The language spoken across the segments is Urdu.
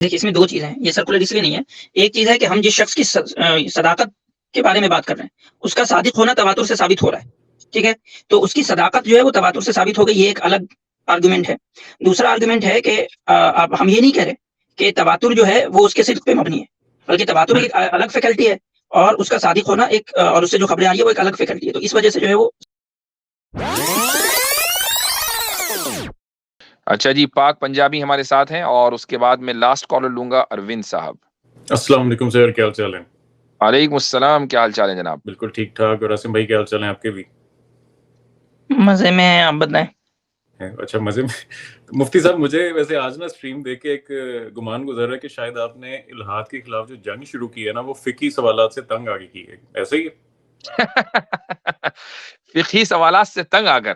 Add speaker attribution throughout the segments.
Speaker 1: دیکھیے اس میں دو چیزیں ہیں، یہ سرکولر اس لیے نہیں ہے. ایک چیز ہے کہ ہم جس شخص کی صداقت کے بارے میں بات کر رہے ہیں اس کا صادق ہونا تواتر سے ثابت ہو رہا ہے. ٹھیک ہے، تو اس کی صداقت جو ہے وہ تواتر سے ثابت ہو گئی، یہ ایک الگ آرگومنٹ ہے. دوسرا آرگومنٹ ہے کہ اب ہم یہ نہیں کہہ رہے کہ تواتر جو ہے وہ اس کے صدق پہ مبنی ہے، بلکہ تواتر ایک الگ فیکلٹی ہے اور اس کا صادق ہونا ایک اور اس سے جو خبریں آ رہی ہے وہ ایک الگ فیکلٹی ہے. تو اس وجہ سے جو ہے وہ
Speaker 2: اچھا جی، پاک پنجابی ہمارے ساتھ ہیں اور اس کے بعد میں لاسٹ کالر لوں گا اروند صاحب.
Speaker 3: السلام علیکم سر، کیا حال چال ہے؟
Speaker 2: وعلیکم السلام، کیا حال چال ہے جناب؟
Speaker 3: بالکل ٹھیک ٹھاک. اور عاصم بھائی کیا حال چال ہیں آپ کے بھی؟
Speaker 1: مزے میں ہیں، آپ بتائیں.
Speaker 3: اچھا مزے میں. مفتی صاحب مجھے ویسے آج نا سٹریم دیکھ کے ایک گمان گزر رہا ہے کہ شاید آپ نے الحاد کے خلاف جو جنگ شروع کی ہے نا وہ فقہی سوالات سے تنگ آگے کی ہے، ایسا ہی ہے؟
Speaker 2: فقہی سوالات سے تنگ آ کر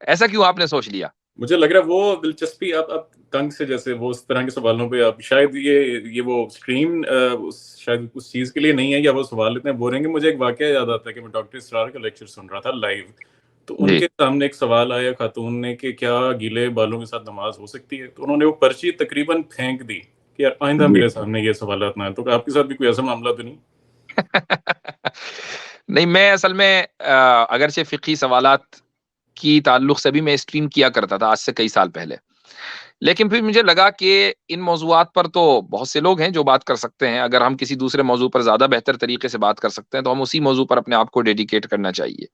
Speaker 2: ایسا کیوں آپ نے سوچ لیا؟
Speaker 3: مجھے لگ رہا ہے وہ دلچسپی آپ تنگ سے جیسے وہ اس طرح کے سوالوں پہ آپ شاید یہ وہ سٹریم شاید اس چیز کے لیے نہیں ہے یا وہ سوال اتنے بورنگ ہیں. مجھے ایک واقعہ یاد آتا ہے کہ میں ڈاکٹر اسرار کا لیکچر سن رہا تھا لائیو، تو ان کے سامنے ایک سوال آیا خاتون نے کہ کیا گیلے بالوں کے ساتھ نماز ہو سکتی ہے، تو انہوں نے وہ پرچی تقریباً پھینک دی کہ یار آئندہ میرے سامنے یہ سوالات نہ ہیں. تو آپ کے ساتھ بھی کوئی ایسا معاملہ تو نہیں؟
Speaker 2: نہیں، میں اصل میں اگرچہ فقہی سوالات کی تعلق سے بھی میں اسٹریم کیا کرتا تھا آج سے کئی سال پہلے، لیکن پھر مجھے لگا کہ ان موضوعات پر تو بہت سے لوگ ہیں جو بات کر سکتے ہیں. اگر ہم کسی دوسرے موضوع پر زیادہ بہتر طریقے سے بات کر سکتے ہیں تو ہم اسی موضوع پر اپنے آپ کو ڈیڈیکیٹ کرنا چاہیے.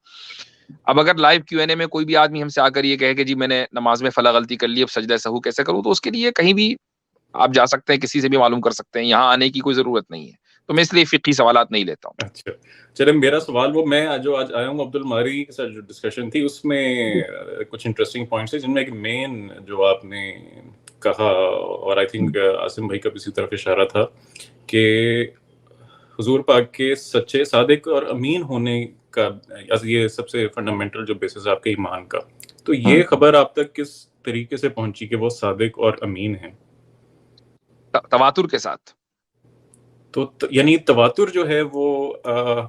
Speaker 2: اب اگر لائیو کیو این اے میں کوئی بھی آدمی ہم سے آ کر یہ کہے کہ جی میں نے نماز میں فلاں غلطی کر لی، اب سجدہ سہو کیسے کروں، تو اس کے لیے کہیں بھی آپ جا سکتے ہیں، کسی سے بھی معلوم کر سکتے ہیں، یہاں آنے کی کوئی ضرورت نہیں ہے. تو میں اس لیے فقہی سوالات نہیں لیتا ہوں.
Speaker 3: اچھا چلے، میرا سوال وہ میں جو آج آیا ہوں عبد الماری کے ساتھ جو ڈسکشن تھی اس میں کچھ انٹرسٹنگ پوائنٹس ہیں، جن میں ایک مین جو آپ نے کہا اور آئی تھنک عاصم بھائی کا بھی اسی طرف اشارہ تھا کہ حضور پاک کے سچے، صادق اور امین ہونے کا یہ سب سے فنڈامنٹل جو بیسس ہے آپ کے ایمان کا. تو یہ خبر آپ تک کس طریقے سے پہنچی کہ وہ صادق اور امین ہیں؟
Speaker 2: تواتر کے ساتھ.
Speaker 3: تو یعنی تواتر جو ہے وہ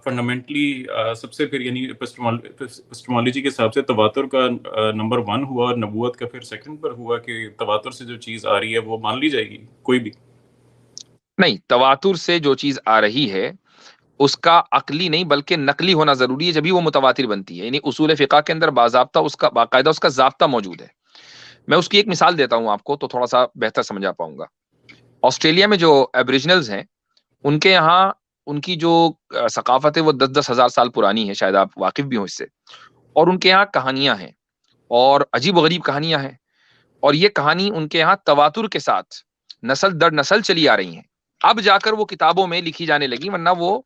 Speaker 3: فنڈامنٹلی سب سے پھر یعنی ایپسٹمالوجی کے حساب سے تواتر کا نمبر 1 ہوا اور نبوت کا پھر سیکنڈ پر ہوا کہ تواتر سے جو چیز آ رہی ہے وہ مان لی جائے گی کوئی بھی؟
Speaker 2: نہیں، تواتر سے جو چیز آ رہی ہے اس کا عقلی نہیں بلکہ نقلی ہونا ضروری ہے، جبھی وہ متواتر بنتی ہے. یعنی اصول فقہ کے اندر باضابطہ اس کا باقاعدہ اس کا ضابطہ موجود ہے. میں اس کی ایک مثال دیتا ہوں آپ کو تو تھوڑا سا بہتر سمجھا پاؤں گا. آسٹریلیا میں جو ایبریجنلز ہیں ان کے یہاں ان کی جو ثقافت ہے وہ 10-10 ہزار سال پرانی ہے، شاید آپ واقف بھی ہوں اس سے. اور ان کے یہاں کہانیاں ہیں اور عجیب و غریب کہانیاں ہیں، اور یہ کہانی ان کے یہاں تواتر کے ساتھ نسل در نسل چلی آ رہی ہیں. اب جا کر وہ کتابوں میں لکھی جانے لگی، ورنہ وہ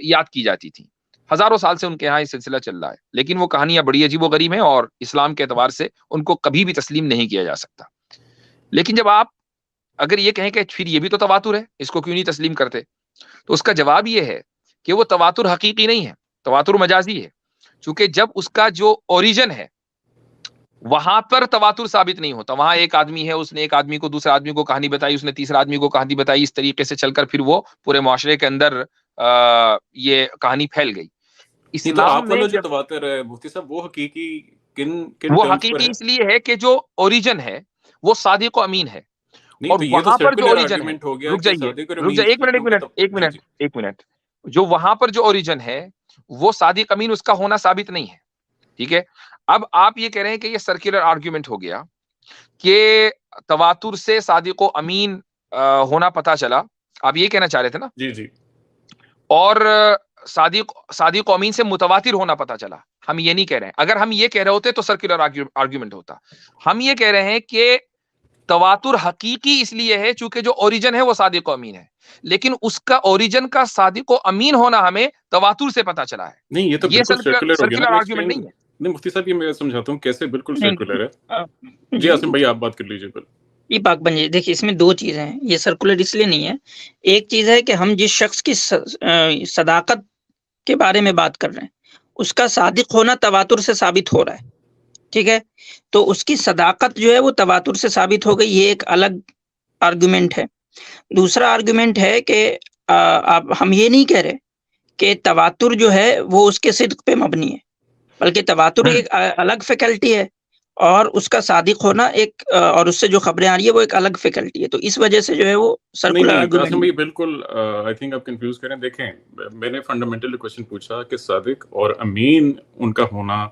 Speaker 2: یاد کی جاتی تھی. ہزاروں سال سے ان کے یہاں یہ سلسلہ چل رہا ہے، لیکن وہ کہانیاں بڑی عجیب و غریب ہیں اور اسلام کے اعتبار سے ان کو کبھی بھی تسلیم نہیں کیا جا سکتا. لیکن جب آپ اگر یہ کہیں کہ پھر یہ بھی تو تواتر ہے، اس کو کیوں نہیں تسلیم کرتے، تو اس کا جواب یہ ہے کہ وہ تواتر حقیقی نہیں ہے، تواتر مجازی ہے. چونکہ جب اس کا جو اوریجن ہے وہاں پر تواتر ثابت نہیں ہوتا. وہاں ایک آدمی ہے، اس نے ایک آدمی کو دوسرے آدمی کو کہانی بتائی، اس نے تیسرا آدمی کو کہانی بتائی، اس طریقے سے چل کر پھر وہ پورے معاشرے کے اندر یہ کہانی پھیل گئی.
Speaker 3: اسلام میں جو تواتر ہے مفتی صاحب وہ حقیقی کن
Speaker 2: وہ حقیقی اس لیے ہے کہ جو اوریجن ہے وہ صادق و امین ہے. اور وہاں پر جو اوریجن ہے، رک جائیے ایک منٹ، جو وہاں پر جو اوریجن ہے وہ صادق امین اس کا ہونا ثابت نہیں ہے. ٹھیک ہے، اب آپ یہ کہہ رہے ہیں کہ یہ سرکولر آرگیومنٹ ہو گیا کہ تواتر سے صادق و امین ہونا پتا چلا. آپ یہ کہنا چاہ رہے تھے نا؟
Speaker 3: جی جی.
Speaker 2: اور صادق و امین سے متواتر ہونا پتا چلا. ہم یہ نہیں کہہ رہے ہیں. اگر ہم یہ کہہ رہے ہوتے تو سرکولر آرگیومنٹ ہوتا. ہم یہ کہہ رہے ہیں کہ تواتر حقیقی اس لیے ہے چونکہ جو اوریجن ہے وہ صادق و امین ہے، لیکن اس کا اوریجن کا صادق و امین ہونا ہمیں تواتر سے پتا چلا ہے.
Speaker 3: نہیں یہ تو بالکل
Speaker 2: سرکولر آرگیومنٹ نہیں ہے.
Speaker 3: نہیں مفتی صاحب، یہ میں سمجھاتا ہوں کیسے بالکل سرکولر ہے. جی عاصم بھائی آپ بات کر لیجیے.
Speaker 1: یہ پاک بن جائے. دیکھیے اس میں دو چیزیں ہیں، یہ سرکولر اس لیے نہیں ہے. ایک چیز ہے کہ ہم جس شخص کی صداقت کے بارے میں بات کر رہے ہیں اس کا صادق ہونا تواتر سے ثابت ہو رہا ہے. ٹھیک ہے، تو اس کی صداقت جو ہے وہ تواتر سے ثابت ہو گئی، یہ ایک الگ آرگومنٹ ہے. دوسرا آرگومنٹ ہے کہ ہم یہ نہیں کہہ رہے کہ تواتر جو ہے وہ اس کے صدق پہ مبنی ہے، بلکہ تواتر ایک الگ فیکلٹی ہے اور اس کا صادق ہونا ایک اور اس سے جو خبریں آ رہی ہے وہ ایک الگ فیکلٹی ہے. تو اس وجہ سے جو ہے وہ سرکولر
Speaker 3: قاسم
Speaker 1: آرگومنٹ.
Speaker 3: بھائی بالکل آئی تھنک آپ کنفیوز کریں. دیکھیں میں نے فنڈامنٹل کویشچن پوچھا کہ صادق اور امین ان کا ہونا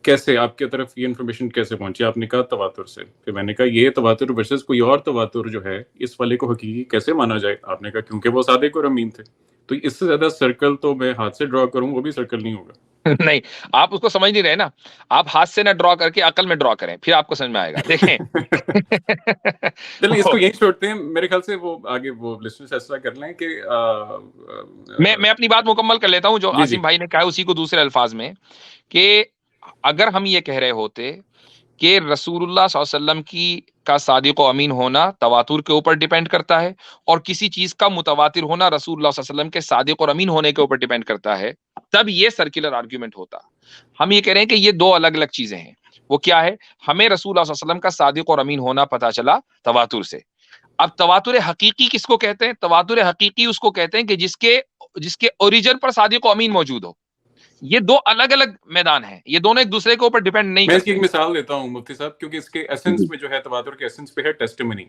Speaker 3: کیسے آپ کی طرف یہ انفارمیشن کیسے پہنچی. آپ نے کہا تواتر سے. پھر میں نے کہا یہ تواتر ورسز کوئی اور تواتر جو ہے اس والے کو حقیقی کیسے مانا جائے. آپ نے کہا کیونکہ وہ صادق اور امین تھے. تو اس سے زیادہ سرکل تو میں ہاتھ سے ڈرا کروں وہ بھی سرکل نہیں ہوگا.
Speaker 2: نہیں آپ اس کو سمجھ نہیں رہے نا. آپ ہاتھ سے نہ ڈرا کر کے عقل میں ڈرا کریں پھر آپ کو سمجھ میں آئے گا. دیکھیں
Speaker 3: چلیں اس کو یہی چھوڑتے ہیں. میرے خیال سے وہ آگے وہ لسنرز ایسا کر لیں کہ
Speaker 2: میں اپنی بات مکمل کر لیتا ہوں جو عاصم بھائی نے کہا اسی کو دوسرے الفاظ میں کہ اگر ہم یہ کہہ رہے ہوتے کہ رسول اللہ صلی اللہ علیہ وسلم کی کا صادق و امین ہونا تواتر کے اوپر ڈیپینڈ کرتا ہے اور کسی چیز کا متواتر ہونا رسول اللہ صلی اللہ علیہ وسلم کے صادق اور امین ہونے کے اوپر ڈیپینڈ کرتا ہے تب یہ سرکولر آرگیومنٹ ہوتا. ہم یہ کہہ رہے ہیں کہ یہ دو الگ الگ چیزیں ہیں. وہ کیا ہے؟ ہمیں رسول اللہ صلی اللہ علیہ وسلم کا صادق اور امین ہونا پتا چلا تواتر سے. اب تواتر حقیقی کس کو کہتے ہیں؟ تواتر حقیقی اس کو کہتے ہیں کہ جس کے اوریجن پر صادق و امین موجود ہو. یہ دو الگ الگ میدان ہیں. یہ دونوں ایک دوسرے کے اوپر ڈیپینڈ نہیں
Speaker 3: میں اس کی
Speaker 2: کرتے.
Speaker 3: ایک مثال دیتا ہوں مفتی صاحب کیونکہ اس کے ایسنس میں جو ہے تواتر کے ایسنس پہ ہے ٹیسٹیمنی.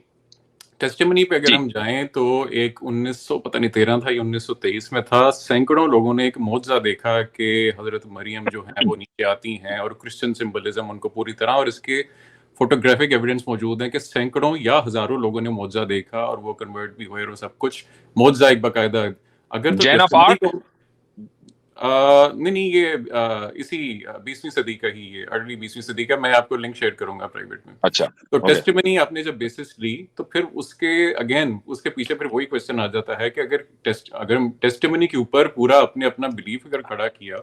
Speaker 3: ٹیسٹیمنی پہ اگر ہم جائیں تو ایک 1913 تھا یا 1923 میں تھا. سینکڑوں لوگوں نے ایک معجزہ دیکھا کہ حضرت مریم جو ہیں وہ نیچے آتی ہیں اور کرسچن سمبلزم ان کو پوری طرح اور اس کے فوٹوگرافک ایویڈنس موجود ہیں کہ سینکڑوں یا ہزاروں لوگوں نے معجزہ دیکھا اور وہ کنورٹ بھی ہوئے اور سب کچھ معجزہ ایک باقاعدہ. اگر تو
Speaker 2: جین آف آرک
Speaker 3: نہیں یہ اسی 20ویں صدی کا ہی یہ ارلی 20ویں صدی کا. میں آپ کو لنک شیئر کروں گا پرائیویٹ میں.
Speaker 2: اچھا
Speaker 3: تو ٹیسٹیمنی آپ نے جب بیسس لی تو پھر اس کے اگین اس کے پیچھے پھر وہی کویسچن آ جاتا ہے کہ اگر ٹیسٹیمنی کے اوپر پورا اپنا بلیف اگر کھڑا کیا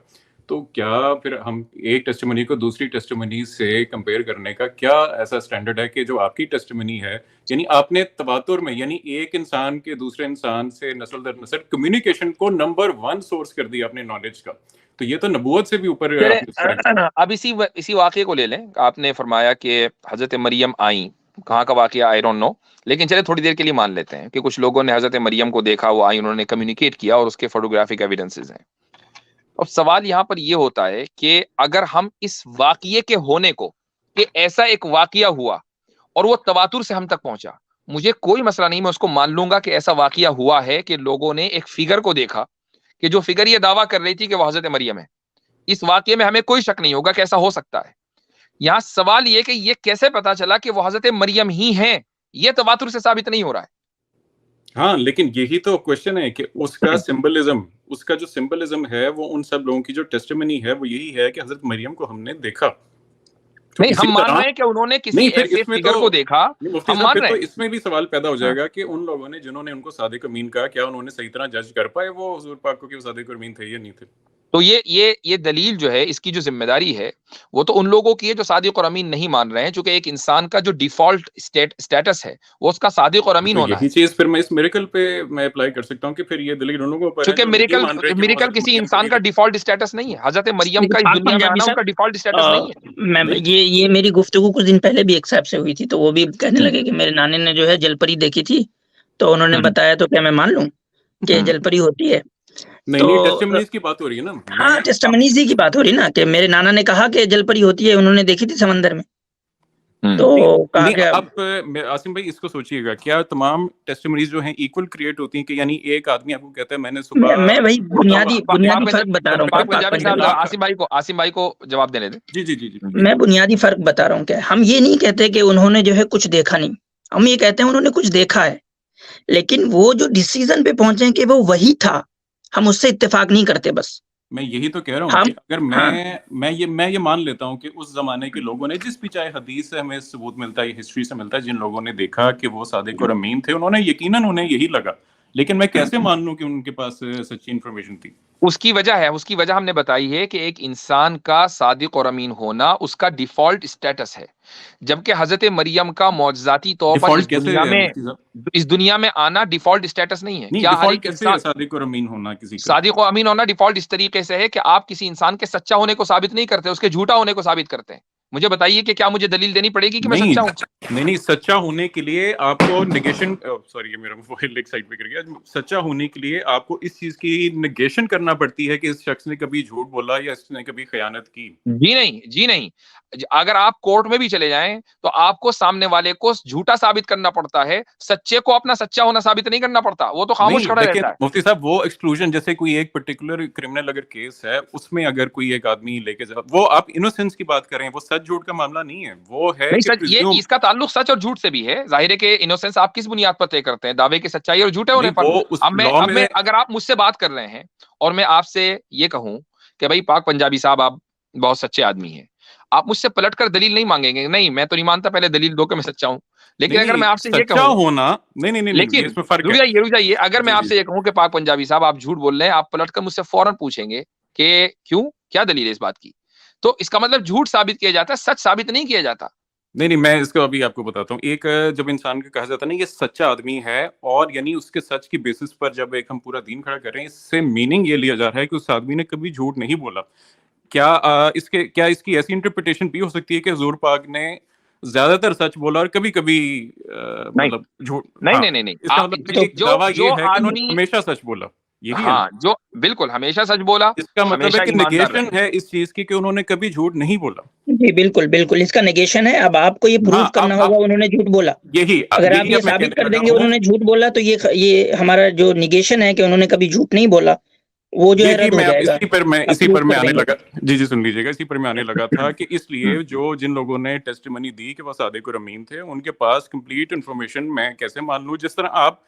Speaker 3: تو کیا پھر ہم ایک ٹیسٹیمنی کو دوسری ٹیسٹیمنی سے کمپیئر کرنے کا کیا ایسا سٹینڈرڈ ہے کہ جو آپ کی ٹیسٹیمنی ہے یعنی آپ نے تواتر میں یعنی ایک انسان کے دوسرے انسان سے نسل در نسل کمیونیکیشن کو نمبر 1 سورس کر دیا اپنے نالج کا. تو یہ تو نبوت سے بھی اوپر.
Speaker 2: اب اسی واقعے کو لے لیں. آپ نے فرمایا کہ حضرت مریم آئیں. کہاں کا واقعہ آئی ڈونٹ نو لیکن چلے تھوڑی دیر کے لیے مان لیتے ہیں کہ کچھ لوگوں نے حضرت مریم کو دیکھا وہ آئی انہوں نے کمیونیکیٹ کیا اور اس کے فوٹوگرافک ایویڈنسز ہیں. اب سوال یہاں پر یہ ہوتا ہے کہ اگر ہم اس واقعے کے ہونے کو کہ ایسا ایک واقعہ ہوا اور وہ تواتر سے ہم تک پہنچا مجھے کوئی مسئلہ نہیں میں اس کو مان لوں گا کہ ایسا واقعہ ہوا ہے کہ لوگوں نے ایک فگر کو دیکھا کہ جو فگر یہ دعویٰ کر رہی تھی کہ وہ حضرت مریم ہے. اس واقعے میں ہمیں کوئی شک نہیں ہوگا کہ ایسا ہو سکتا ہے. یہاں سوال یہ کہ یہ کیسے پتا چلا کہ وہ حضرت مریم ہی ہیں؟ یہ تواتر سے ثابت نہیں ہو رہا ہے.
Speaker 3: ہاں لیکن یہی تو کوشچن ہے کہ اس کا سمبلزم اس کا جو سمبلزم ہے وہ ان سب لوگوں کی جو ٹیسٹیمنی ہے وہ یہی ہے کہ حضرت مریم کو ہم نے دیکھا.
Speaker 2: نہیں ہم مان رہے ہیں کہ انہوں نے کسی ایسے فگر کو دیکھا. ہم مان رہے ہیں
Speaker 3: اس میں بھی سوال پیدا ہو جائے گا کہ ان لوگوں نے جنہوں نے ان کو صادق امین کہا کیا انہوں نے صحیح طرح جج کر پائے وہ حضور پاک کو کہ وہ صادق امین تھے یا نہیں تھے.
Speaker 2: تو یہ دلیل جو ہے اس کی جو ذمہ داری ہے وہ تو ان لوگوں کی ہے جو صادق اور امین نہیں مان رہے ہیں چونکہ ایک انسان کا جو ڈیفالٹ اسٹیٹس ہے وہ اس کا صادق اور امین ہونا ہے.
Speaker 3: یہی چیز پھر میں اس میریکل پہ میں اپلائی کر سکتا ہوں کہ پھر یہ دلیل ان لوگوں پر ہے
Speaker 2: چونکہ میریکل کسی انسان کا ڈیفالٹ اسٹیٹس نہیں ہے. حضرت مریم کا اس دنیا میں آنا ان کا ڈیفالٹ اسٹیٹس نہیں ہے.
Speaker 1: یہ میری گفتگو کچھ دن پہلے بھی ایک صاحب سے ہوئی تھی تو وہ بھی کہنے لگے کہ میرے نانے نے جو ہے جل پری دیکھی تھی تو انہوں نے بتایا تو کیا میں مان لوں کہ جل پری ہوتی ہے.
Speaker 3: نہیں ٹیسٹیمنیز کی بات ہو رہی ہے نا.
Speaker 1: ہاں ٹیسٹیمنیز کی بات ہو رہی نا کہ میرے نانا نے کہا کہ جل پری ہوتی ہے انہوں نے دیکھی تھی سمندر میں. تو
Speaker 3: اب عاصم بھائی اس کو سوچیے گا کیا تمام ٹیسٹیمنیز جو ہیں ایکول کریٹ ہوتی ہیں کہ یعنی ایک آدمی آپ کو کہتا ہے میں نے صبح
Speaker 1: میں وہی بنیادی فرق بتا رہا ہوں.
Speaker 2: عاصم بھائی کو جواب دینے دیں.
Speaker 3: جی
Speaker 1: میں بنیادی فرق بتا رہا ہوں کہ ہم یہ نہیں کہتے کہ انہوں نے جو ہے کچھ دیکھا نہیں. ہم یہ کہتے ہیں انہوں نے کچھ دیکھا ہے لیکن وہ جو ڈیسیژن پہ پہنچے کہ وہ وہی تھا ہم اس سے اتفاق نہیں کرتے. بس
Speaker 3: میں یہی تو کہہ رہا ہوں کہ اگر میں یہ مان لیتا ہوں کہ اس زمانے کے لوگوں نے جس بھی چاہے حدیث سے ہمیں ثبوت ملتا ہے ہسٹری سے ملتا ہے جن لوگوں نے دیکھا کہ وہ صادق اور امین تھے انہوں نے یقیناً انہیں یہی لگا لیکن میں کیسے مان لوں کہ ان کے پاس سچی انفارمیشن تھی.
Speaker 2: اس کی وجہ ہم نے بتائی ہے کہ ایک انسان کا صادق اور امین ہونا اس کا ڈیفالٹ اسٹیٹس ہے جبکہ حضرت مریم کا معجزاتی طور پر اس دنیا میں آنا ڈیفالٹ اسٹیٹس نہیں ہے. کیا ہر ایک انسان
Speaker 3: صادق اور امین ہونا کسی
Speaker 2: صادق و امین ہونا ڈیفالٹ اس طریقے سے ہے کہ آپ کسی انسان کے سچا ہونے کو ثابت نہیں کرتے اس کے جھوٹا ہونے کو ثابت کرتے ہیں. مجھے بتائیے کہ کیا مجھے دلیل دینی پڑے گی کہ میں سچا ہوں؟
Speaker 3: نہیں سچا ہونے کے لیے آپ کو نیگیشن، سوری میرا موبائل ایک سائڈ پہ گر گیا، سچا ہونے کے لیے آپ کو اس چیز کی نیگیشن کرنا پڑتی ہے کہ اس شخص نے کبھی جھوٹ بولا یا اس نے کبھی خیانت کی.
Speaker 2: جی نہیں. اگر آپ کورٹ میں بھی چلے جائیں تو آپ کو سامنے والے کو جھوٹا ثابت کرنا پڑتا ہے، سچے کو اپنا سچا ہونا ثابت نہیں کرنا پڑتا، وہ تو خاموش کھڑا رہتا ہے.
Speaker 3: مفتی صاحب وہ ایکسکلوژن، جیسے کوئی ایک پرٹیکولر کرمنل اگر کیس ہے اس میں اگر کوئی ایک آدمی لے کے جا، وہ آپ انوسینس کی بات کریں، وہ سچ جھوٹ کا معاملہ نہیں ہے، وہ ہے
Speaker 2: نہیں
Speaker 3: کہ
Speaker 2: سچ، یہ اس کا تعلق سچ اور جھوٹ سے بھی ہے. ظاہر ہے کہ انوسینس آپ کس بنیاد پر طے کرتے ہیں؟ دعوے کی سچائی اور جھوٹے ہونے پر. اب میں اگر آپ مجھ سے بات کر رہے ہیں اور میں آپ سے یہ کہوں کہ بھائی پاک پنجابی صاحب آپ بہت سچے آدمی ہیں، آپ مجھ سے پلٹ کر دلیل نہیں مانگیں گے. نہیں میں تو نہیں مانتا، پہلے دلیل دو کہ میں سچا ہوں. لیکن اگر میں آپ سے یہ
Speaker 3: سچا
Speaker 2: کہوں،
Speaker 3: ہونا نہیں
Speaker 2: لیکن
Speaker 3: اس میں فرق ہے.
Speaker 2: رک جائیے، اگر میں آپ سے یہ کہوں کہ پاک پنجابی صاحب آپ جھوٹ بول رہے ہیں، آپ پلٹ کر مجھ سے فوراً پوچھیں گے کہ کیوں، کیا دلیل ہے اس بات کی، تو اس کا مطلب جھوٹ ثابت کیا جاتا ہے، سچ ثابت نہیں کیا جاتا.
Speaker 3: نہیں میں اس کو ابھی آپ کو بتاتا ہوں. ایک جب انسان کو کہا جاتا ہے نا یہ سچا آدمی ہے، اور یعنی اس کے سچ کی بیسس پر جب ایک ہم پورا دین کھڑا کر رہے ہیں، اس سے میننگ یہ لیا جا رہا ہے کہ اس آدمی نے کبھی جھوٹ نہیں بولا. کیا اس کی ایسی انٹرپریٹیشن بھی ہو سکتی ہے کہ حضور پاک نے زیادہ تر سچ بولا اور کبھی کبھی مطلب جھوٹ؟
Speaker 2: نہیں.
Speaker 3: اس کا مطلب ایک دعویٰ یہ ہے کہ انہوں نے ہمیشہ سچ بولا، یہی ہے نا؟
Speaker 2: جو بالکل ہمیشہ سچ بولا،
Speaker 3: اس کا مطلب ہے
Speaker 2: ہمیشہ
Speaker 3: کہ
Speaker 2: ایماندار
Speaker 3: نیگیشن ہے اس چیز کی کہ انہوں نے کبھی جھوٹ نہیں بولا.
Speaker 1: جی بالکل اس کا نیگیشن ہے. اب آپ کو یہ پروف کرنا ہوگا انہوں نے جھوٹ بولا. اگر آپ یہ ثابت کر دیں گے انہوں نے جھوٹ بولا تو یہ ہمارا جو نیگیشن ہے کہ انہوں نے کبھی جھوٹ نہیں بولا وہ جو ہے رد ہو جائے گا.
Speaker 3: اسی پر میں آنے لگا. جی سن لیجیے گا، اسی پر میں آنے لگا تھا کہ اس لیے جن لوگوں نے ٹیسٹیمنی دی کہ وہ صادق اور امین تھے، ان کے پاس کمپلیٹ انفارمیشن میں کیسے مان لوں؟ جس طرح آپ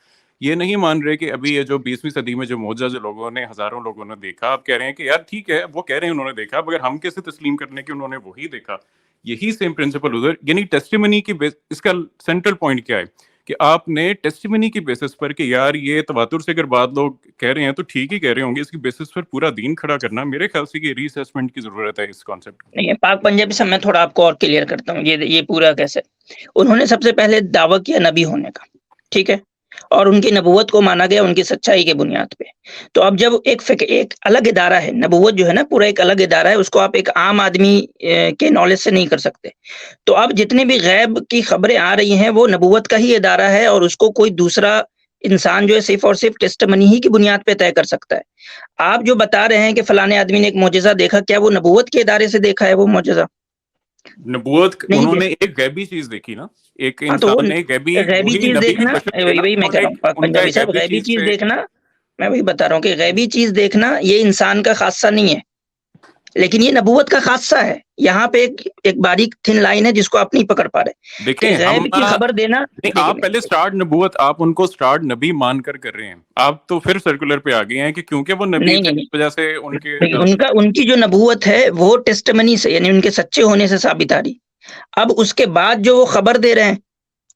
Speaker 3: یہ نہیں مان رہے کہ ابھی یہ جو 20ویں صدی میں جو معجزہ جو لوگوں نے، ہزاروں لوگوں نے دیکھا، آپ کہہ رہے ہیں کہ یار ٹھیک ہے وہ کہہ رہے ہیں انہوں نے دیکھا، مگر ہم کیسے تسلیم کرنے کہ انہوں نے وہی دیکھا؟ یہی سیم پرنسپل ادھر، یعنی ٹیسٹیمنی کی اس کا سینٹرل پوائنٹ کیا ہے کہ آپ نے ٹیسٹیمنی کی بیسس پر کہ یار یہ تواتر سے اگر بعض لوگ کہہ رہے ہیں تو ٹھیک ہی کہہ رہے ہوں گے، اس کی بیسس پر پورا دین کھڑا کرنا، میرے خیال سے یہ ری اسیسمنٹ کی ضرورت ہے اس کانسیپٹ کی.
Speaker 1: نہیں پاک پنجابی سے میں تھوڑا آپ کو اور کلیئر کرتا ہوں. یہ پورا کیسے انہوں نے سب سے پہلے دعویٰ کیا نبی ہونے کا، ٹھیک ہے، اور ان کی نبوت کو مانا گیا ان کی سچائی کے بنیاد پہ. تو اب جب ایک الگ ادارہ ہے، نبوت جو ہے نا پورا ایک الگ ادارہ ہے، اس کو آپ ایک عام آدمی کے نالج سے نہیں کر سکتے. تو اب جتنے بھی غیب کی خبریں آ رہی ہیں وہ نبوت کا ہی ادارہ ہے، اور اس کو کوئی دوسرا انسان جو ہے صرف اور صرف ٹیسٹمنی ہی کی بنیاد پہ طے کر سکتا ہے. آپ جو بتا رہے ہیں کہ فلانے آدمی نے ایک معجزہ دیکھا، کیا وہ نبوت کے ادارے سے دیکھا ہے وہ معجزہ؟
Speaker 3: نبوت انہوں نے ایک غیبی چیز دیکھی نا، ایک
Speaker 1: تو
Speaker 3: انسان نے غیبی
Speaker 1: چیز دیکھنا، وہی میں کہہ رہا ہوں پاک پنجابی صاحب، غیبی چیز دیکھنا، میں وہی بتا رہا ہوں کہ غیبی چیز دیکھنا یہ انسان کا خاصہ نہیں ہے، لیکن یہ نبوت کا خاصہ ہے. یہاں پہ ایک باریک تھن لائن ہے جس کو آپ نہیں پکڑ پا رہے.
Speaker 3: دیکھیں
Speaker 1: غیب کی خبر دینا،
Speaker 3: آپ پہلے سٹارٹ نبوت، آپ ان کو سٹارٹ نبی مان کر رہے ہیں، آپ تو پھر سرکولر پہ آ گئے ہیں کہ کیونکہ وہ نبی تھے اس وجہ سے
Speaker 1: ان کی جو نبوت ہے وہ ٹیسٹمنی سے، یعنی ان کے سچے ہونے سے ثابت آ رہی. اب اس کے بعد جو وہ خبر دے رہے ہیں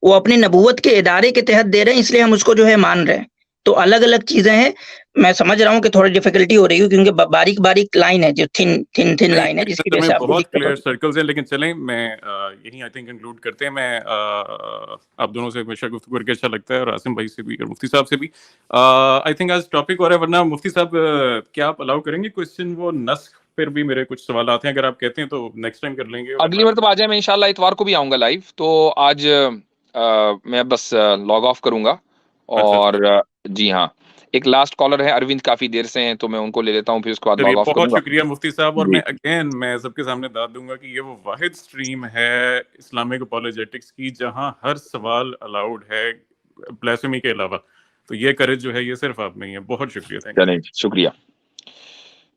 Speaker 1: وہ اپنی نبوت کے ادارے کے تحت دے رہے ہیں، اس لیے ہم اس کو جو ہے مان رہے ہیں. تو الگ الگ چیزیں ہیں. میں سمجھ رہا ہوں کہ تھوڑی ڈیفیکلٹی ہو رہی ہے کیونکہ باریک لائن ہے، جو تھن لائن ہے جس کی وجہ سے آپ کو
Speaker 3: بہت کلیئر سرکلز ہیں. لیکن چلیں میں یہی آئی تھنک کنکلوڈ کرتے ہیں. میں آپ دونوں سے ہمیشہ گفتگو کر کے اچھا لگتا ہے، اور عاصم بھائی سے بھی اور مفتی صاحب سے بھی. آئی تھنک آج ٹاپک اور ہے، ورنہ مفتی صاحب کیا آپ الاؤ کریں گے کوشچن؟ وہ نسخ پھر بھی میرے کچھ سوالات ہیں، اگر آپ کہتے ہیں تو نیکسٹ ٹائم کر لیں گے.
Speaker 2: اگلی مرتبہ آ جائیں، میں انشاءاللہ اتوار کو بھی آؤں گا لائیو. تو آج میں بس لاگ آف کروں گا. اور جی ہاں، ایک لاسٹ کالر ہے اروند، کافی دیر سے ہیں، تو میں ان کو لے لیتا ہوں، پھر اس کے بعد لاگ آف کروں گا.
Speaker 3: بہت شکریہ مفتی صاحب. اور میں سب کے سامنے داد دوں گا کہ یہ وہ واحد سٹریم ہے اسلامک اپولوجیٹکس کی جہاں ہر سوال الاؤڈ ہے بلیسمی کے علاوہ. تو یہ کرج جو ہے یہ صرف آپ نہیں ہے. بہت شکریہ.
Speaker 2: شکریہ.